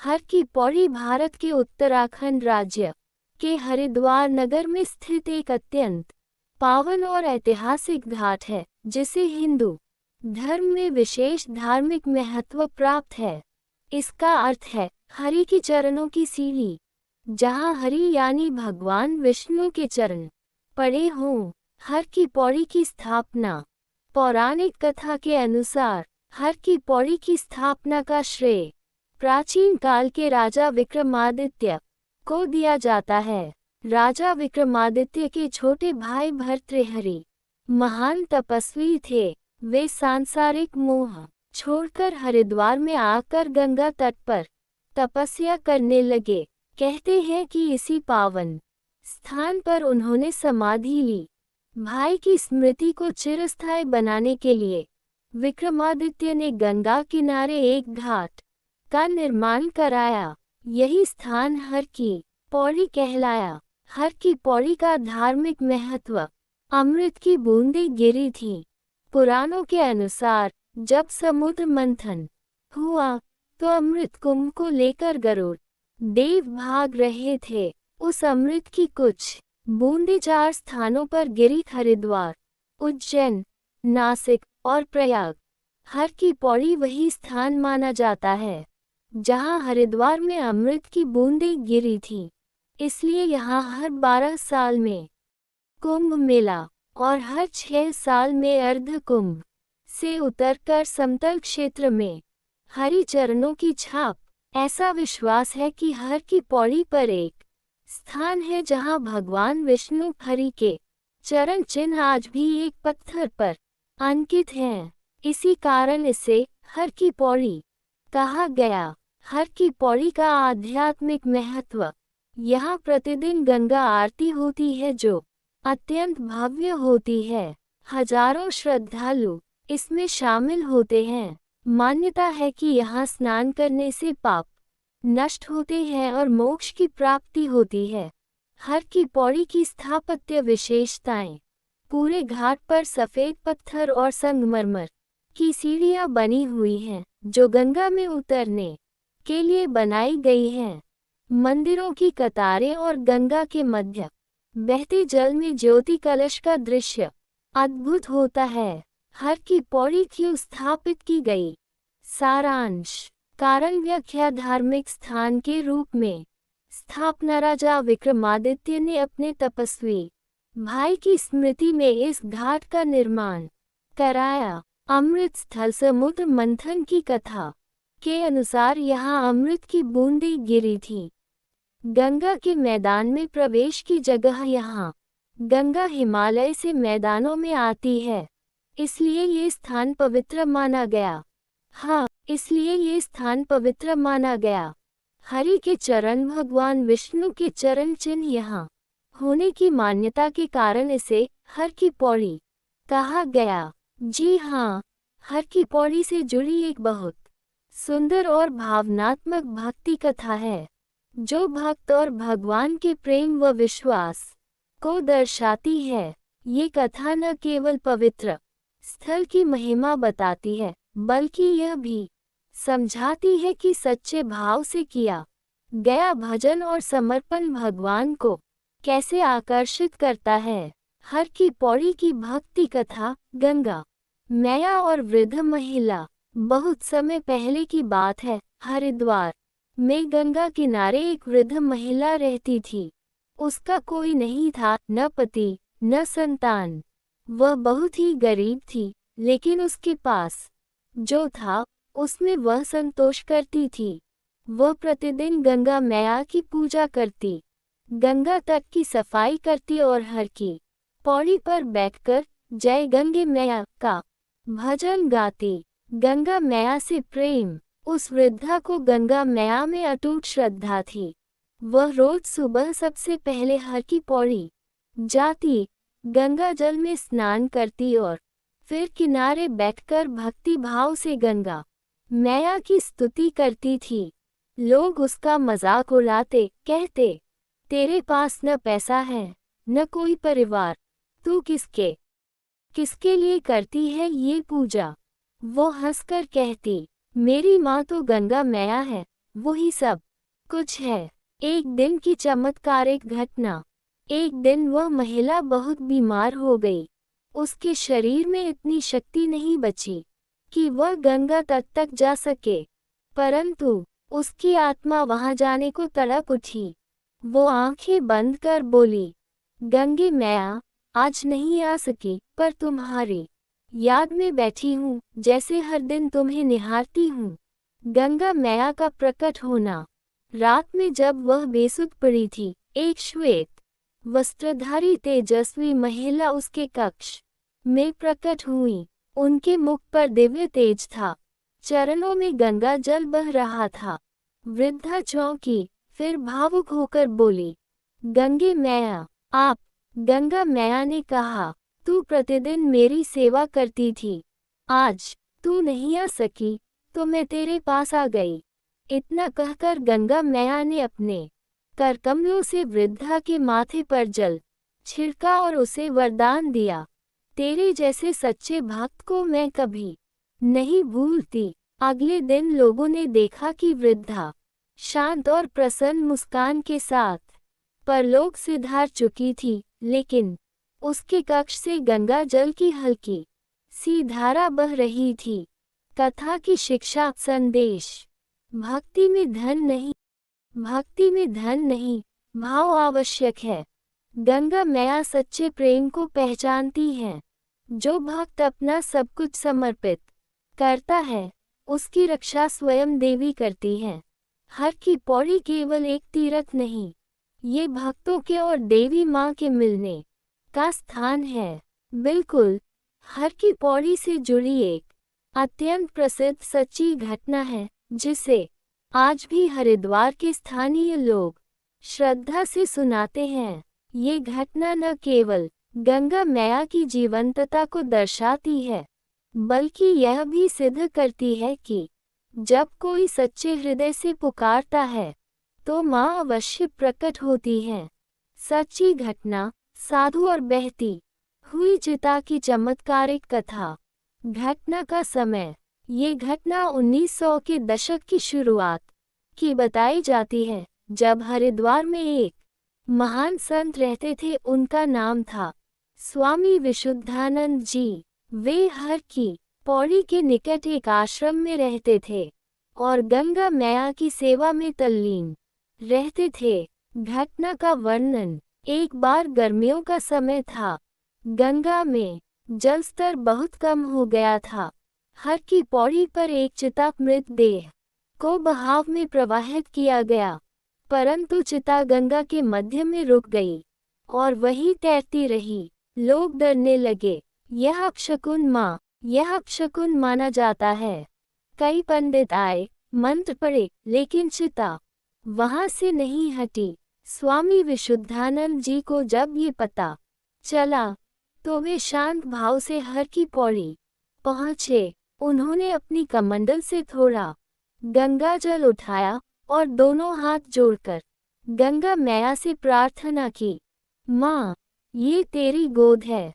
हर की पौड़ी भारत के उत्तराखंड राज्य के हरिद्वार नगर में स्थित एक अत्यंत पावन और ऐतिहासिक घाट है, जिसे हिंदू धर्म में विशेष धार्मिक महत्व प्राप्त है। इसका अर्थ है हरि के चरणों की सीढ़ी, जहाँ हरि यानी भगवान विष्णु के चरण पड़े हों। हर की पौड़ी की स्थापना पौराणिक कथा के अनुसार हर की पौड़ी की स्थापना का श्रेय प्राचीन काल के राजा विक्रमादित्य को दिया जाता है। राजा विक्रमादित्य के छोटे भाई भर्तृहरि महान तपस्वी थे। वे सांसारिक मोह छोड़कर हरिद्वार में आकर गंगा तट पर तपस्या करने लगे। कहते हैं कि इसी पावन स्थान पर उन्होंने समाधि ली। भाई की स्मृति को चिरस्थायी बनाने के लिए विक्रमादित्य ने गंगा किनारे एक घाट का निर्माण कराया। यही स्थान हर की पौड़ी कहलाया। हर की पौड़ी का धार्मिक महत्व अमृत की बूंदें गिरी थीं। पुराणों के अनुसार जब समुद्र मंथन हुआ तो अमृत कुंभ को लेकर गरुड़ देव भाग रहे थे। उस अमृत की कुछ बूंदें 4 स्थानों पर गिरी: हरिद्वार, उज्जैन, नासिक और प्रयाग। हर की पौड़ी वही स्थान माना जाता है जहां हरिद्वार में अमृत की बूंदें गिरी थीं। इसलिए यहाँ हर 12 साल में कुंभ मेला और हर 6 साल में अर्ध कुंभ से उतरकर समतल क्षेत्र में हरि चरणों की छाप। ऐसा विश्वास है कि हर की पौड़ी पर एक स्थान है जहां भगवान विष्णु हरि के चरण चिन्ह आज भी एक पत्थर पर अंकित हैं। इसी कारण इसे हर की पौड़ी कहा गया। हर की पौड़ी का आध्यात्मिक महत्व: यहाँ प्रतिदिन गंगा आरती होती है जो अत्यंत भव्य होती है। हजारों श्रद्धालु इसमें शामिल होते हैं। मान्यता है कि यहाँ स्नान करने से पाप नष्ट होते हैं और मोक्ष की प्राप्ति होती है। हर की पौड़ी की स्थापत्य विशेषताएं: पूरे घाट पर सफेद पत्थर और संगमरमर की सीढ़ियां बनी हुई हैं, जो गंगा में उतरने के लिए बनाई गई हैं। मंदिरों की कतारें और गंगा के मध्य बहते जल में ज्योति कलश का दृश्य अद्भुत होता है। हर की पौड़ी क्यों स्थापित की गई? सारांश: कारण व्याख्या: धार्मिक स्थान के रूप में स्थापना: राजा विक्रमादित्य ने अपने तपस्वी भाई की स्मृति में इस घाट का निर्माण कराया। अमृत स्थल: समुद्र मंथन की कथा के अनुसार यहाँ अमृत की बूंदें गिरी थीं। गंगा के मैदान में प्रवेश की जगह: यहाँ गंगा हिमालय से मैदानों में आती है, इसलिए ये स्थान पवित्र माना गया। इसलिए ये स्थान पवित्र माना गया। हरि के चरण: भगवान विष्णु के चरण चिन्ह यहाँ होने की मान्यता के कारण इसे हर की पौड़ी कहा गया। जी हाँ, हर की पौड़ी से जुड़ी एक बहुत सुंदर और भावनात्मक भक्ति कथा है, जो भक्त और भगवान के प्रेम व विश्वास को दर्शाती है। ये कथा न केवल पवित्र स्थल की महिमा बताती है, बल्कि यह भी समझाती है कि सच्चे भाव से किया गया भजन और समर्पण भगवान को कैसे आकर्षित करता है। हर की पौड़ी की भक्ति कथा: गंगा मैया और वृद्ध महिला। बहुत समय पहले की बात है, हरिद्वार में गंगा किनारे एक वृद्ध महिला रहती थी। उसका कोई नहीं था, न पति न संतान। वह बहुत ही गरीब थी, लेकिन उसके पास जो था उसमें वह संतोष करती थी। वह प्रतिदिन गंगा मैया की पूजा करती, गंगा तट की सफाई करती और हर की पौड़ी पर बैठकर जय गंगे मैया का भजन गाती। गंगा मैया से प्रेम: उस वृद्धा को गंगा मैया में अटूट श्रद्धा थी। वह रोज सुबह सबसे पहले हर की पौड़ी जाती, गंगा जल में स्नान करती और फिर किनारे बैठकर भक्ति भाव से गंगा मैया की स्तुति करती थी। लोग उसका मजाक उड़ाते, कहते, तेरे पास न पैसा है न कोई परिवार, तू किसके लिए करती है ये पूजा? वो हंसकर कहती, मेरी माँ तो गंगा मैया है, वही सब कुछ है। एक दिन की चमत्कारिक घटना। एक दिन वह महिला बहुत बीमार हो गई। उसके शरीर में इतनी शक्ति नहीं बची कि वह गंगा तट तक जा सके, परंतु उसकी आत्मा वहां जाने को तड़प उठी। वो आंखें बंद कर बोली, गंगे मैया, आज नहीं आ सकी, पर तुम्हारी याद में बैठी हूँ, जैसे हर दिन तुम्हें निहारती हूँ। गंगा मैया का प्रकट होना। रात में जब वह बेसुध पड़ी थी, एक श्वेत वस्त्रधारी तेजस्वी महिला उसके कक्ष में प्रकट हुई। उनके मुख पर दिव्य तेज था, चरणों में गंगा जल बह रहा था। वृद्धा चौंकी, फिर भावुक होकर बोली, गंगे मैया, आप। गंगा मैया ने कहा, तू प्रतिदिन मेरी सेवा करती थी, आज तू नहीं आ सकी तो मैं तेरे पास आ गई। इतना कहकर गंगा मैया ने अपने करकमलों से वृद्धा के माथे पर जल छिड़का और उसे वरदान दिया, तेरे जैसे सच्चे भक्त को मैं कभी नहीं भूलती। अगले दिन लोगों ने देखा कि वृद्धा शांत और प्रसन्न मुस्कान के साथ परलोक सिधार चुकी थी, लेकिन उसके कक्ष से गंगा जल की हल्की सी धारा बह रही थी। कथा की शिक्षा संदेश। भक्ति में धन नहीं, भाव आवश्यक है। गंगा मैया सच्चे प्रेम को पहचानती हैं। जो भक्त अपना सब कुछ समर्पित करता है, उसकी रक्षा स्वयं देवी करती है। हर की पौड़ी केवल एक तीर्थ नहीं, ये भक्तों के और देवी माँ के मिलने का स्थान है। बिल्कुल, हर की पौड़ी से जुड़ी एक अत्यंत प्रसिद्ध सच्ची घटना है, जिसे आज भी हरिद्वार के स्थानीय लोग श्रद्धा से सुनाते हैं। ये घटना न केवल गंगा मैया की जीवंतता को दर्शाती है, बल्कि यह भी सिद्ध करती है कि जब कोई सच्चे हृदय से पुकारता है, तो माँ अवश्य प्रकट होती हैं। सच्ची घटना। साधु और बहती हुई चिता की चमत्कारिक कथा। घटना का समय। ये घटना 1900 के दशक की शुरुआत की बताई जाती है, जब हरिद्वार में एक महान संत रहते थे। उनका नाम था स्वामी विशुद्धानंद जी। वे हर की पौड़ी के निकट एक आश्रम में रहते थे और गंगा मैया की सेवा में तल्लीन रहते थे। घटना का वर्णन। एक बार गर्मियों का समय था। गंगा में जलस्तर बहुत कम हो गया था। हर की पौड़ी पर एक चिता मृतदेह को बहाव में प्रवाहित किया गया, परंतु चिता गंगा के मध्य में रुक गई और वहीं तैरती रही। लोग डरने लगे। यह अपशकुन माना जाता है। कई पंडित आए, मंत्र पढ़े, लेकिन चिता वहां से नहीं हटी। स्वामी विशुद्धानंद जी को जब ये पता चला, तो वे शांत भाव से हर की पौड़ी पहुँचे। उन्होंने अपनी कमंडल से थोड़ा गंगा जल उठाया और दोनों हाथ जोड़कर गंगा मैया से प्रार्थना की, माँ, ये तेरी गोद है,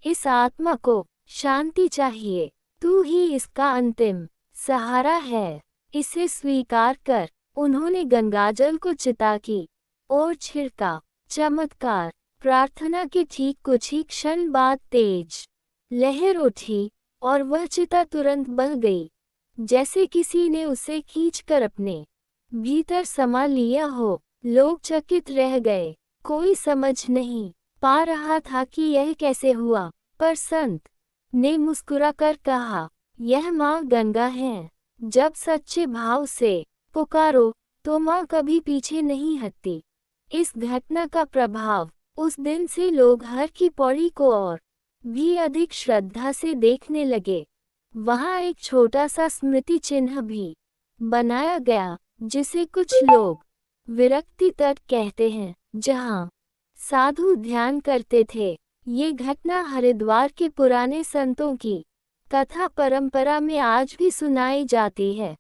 इस आत्मा को शांति चाहिए, तू ही इसका अंतिम सहारा है, इसे स्वीकार कर। उन्होंने गंगाजल को चिता की ओर छिड़का। चमत्कार। प्रार्थना के ठीक कुछ ही क्षण बाद तेज लहर उठी और वह चिता तुरंत बह गई, जैसे किसी ने उसे खींचकर अपने भीतर समा लिया हो। लोग चकित रह गए। कोई समझ नहीं पा रहा था कि यह कैसे हुआ, पर संत ने मुस्कुराकर कहा, यह माँ गंगा है। जब सच्चे भाव से पुकारो, तो माँ कभी पीछे नहीं हटती। इस घटना का प्रभाव। उस दिन से लोग हर की पौड़ी को और भी अधिक श्रद्धा से देखने लगे। वहाँ एक छोटा सा स्मृति चिन्ह भी बनाया गया, जिसे कुछ लोग विरक्ति तट कहते हैं, जहाँ साधु ध्यान करते थे। ये घटना हरिद्वार के पुराने संतों की कथा परंपरा में आज भी सुनाई जाती है।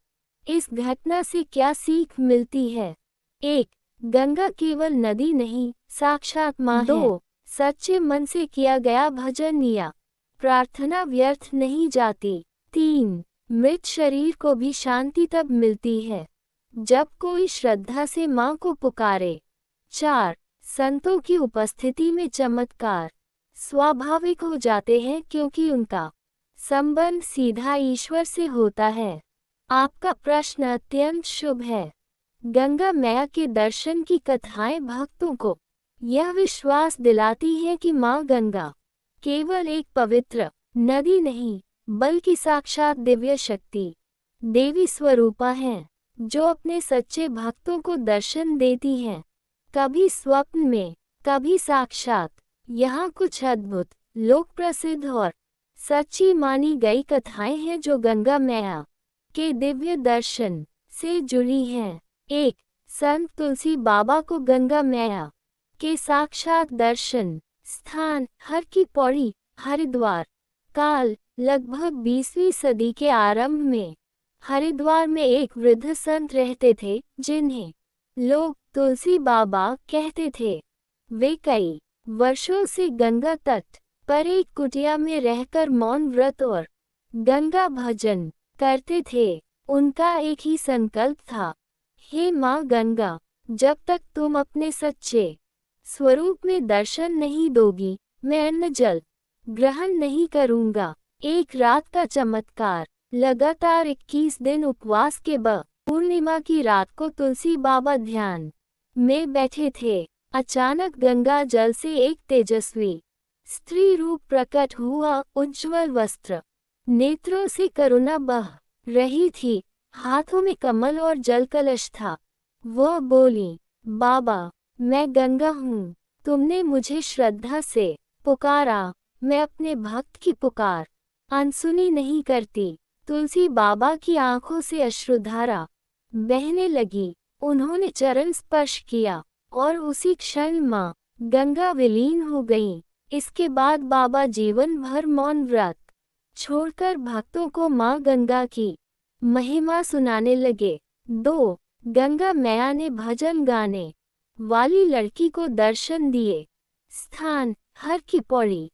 इस घटना से क्या सीख मिलती है? 1. गंगा केवल नदी नहीं, साक्षात माँ है। 2. सच्चे मन से किया गया भजन या प्रार्थना व्यर्थ नहीं जाती। 3. मृत शरीर को भी शांति तब मिलती है जब कोई श्रद्धा से माँ को पुकारे। 4. संतों की उपस्थिति में चमत्कार स्वाभाविक हो जाते हैं क्योंकि उनका संबंध सीधा ईश्वर से होता है। आपका प्रश्न अत्यंत शुभ है। गंगा मैया के दर्शन की कथाएं भक्तों को यह विश्वास दिलाती हैं कि माँ गंगा केवल एक पवित्र नदी नहीं, बल्कि साक्षात दिव्य शक्ति देवी स्वरूपा हैं, जो अपने सच्चे भक्तों को दर्शन देती हैं, कभी स्वप्न में, कभी साक्षात। यहाँ कुछ अद्भुत, लोक प्रसिद्ध और सच्ची मानी गई कथाएं हैं जो गंगा मैया के दिव्य दर्शन से जुड़ी हैं। 1. संत तुलसी बाबा को गंगा मैया के साक्षात दर्शन। स्थान हर की पौड़ी, हरिद्वार। काल लगभग 20वीं सदी के आरंभ में हरिद्वार में एक वृद्ध संत रहते थे, जिन्हें लोग तुलसी बाबा कहते थे। वे कई वर्षों से गंगा तट पर एक कुटिया में रहकर मौन व्रत और गंगा भजन करते थे। उनका एक ही संकल्प था, हे माँ गंगा, जब तक तुम अपने सच्चे स्वरूप में दर्शन नहीं दोगी, मैं अन्न जल ग्रहण नहीं करूँगा। एक रात का चमत्कार। लगातार 21 दिन उपवास के बाद पूर्णिमा की रात को तुलसी बाबा ध्यान में बैठे थे। अचानक गंगा जल से एक तेजस्वी स्त्री रूप प्रकट हुआ। उज्ज्वल वस्त्र, नेत्रों से करुणा बह रही थी, हाथों में कमल और जल कलश था। वह बोली, बाबा, मैं गंगा हूँ, तुमने मुझे श्रद्धा से पुकारा, मैं अपने भक्त की पुकार अनसुनी नहीं करती। तुलसी बाबा की आंखों से अश्रुधारा बहने लगी। उन्होंने चरण स्पर्श किया और उसी क्षण माँ गंगा विलीन हो गईं। इसके बाद बाबा जीवन भर मौन व्रत छोड़कर भक्तों को माँ गंगा की महिमा सुनाने लगे। 2. गंगा मैया ने भजन गाने वाली लड़की को दर्शन दिए। स्थान हर की पौड़ी।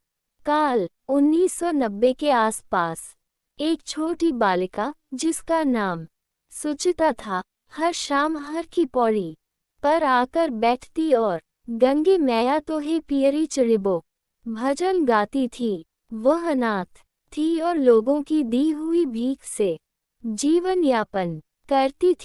काल 1990 के आसपास। एक छोटी बालिका, जिसका नाम सुचिता था, हर शाम हर की पौड़ी पर आकर बैठती और गंगे मैया तो हे पियरी चढ़िबो भजन गाती थी। वह अनाथ थी और लोगों की दी हुई भीख से जीवन यापन करती थी।